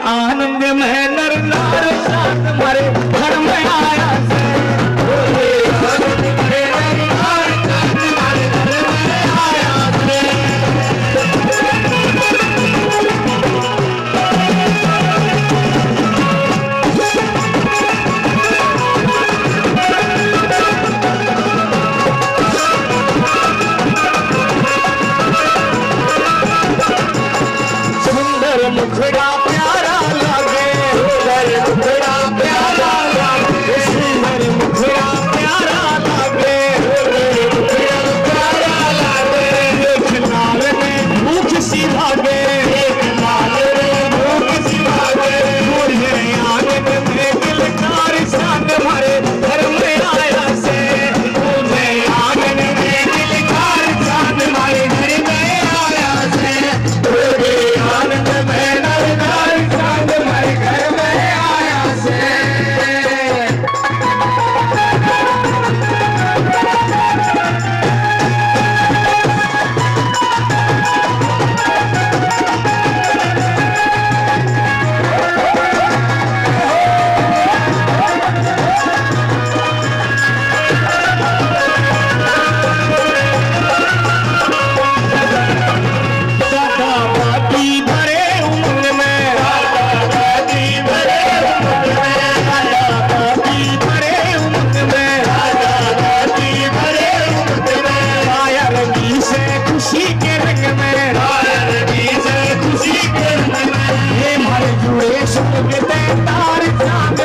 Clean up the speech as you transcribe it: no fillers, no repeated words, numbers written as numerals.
आनंद में नर नार साथ हमारे घर में आया से आनंद में नर नार साथ हमारे घर में आया से सुंदर मुखड़ा प्यारा लागे सुंदर मुखड़ा प्यारा लागे सुंदर मुखड़ा प्यारा लागे सुंदर मुखड़ा प्यारा लागे देख लाल में भूख सी लागे देख लाल में भूख सी लागे मुझे आनंद में दिलदार चांद हमारे घर में आया से मुझे आनंद में दिलदार चांद हमारे घर में आया से आनंद में नरदार चांद हमारे घर में आया से दादा दादी भरे उमंग में दादा दादी भरे उमंग में दादा दादी भरे उमंग में दादा दादी भरे उमंग में आया रंगी से खुशी के रंग में आया रंगी से खुशी के रंग में ये हमारे जुड़े सुख के तार चांद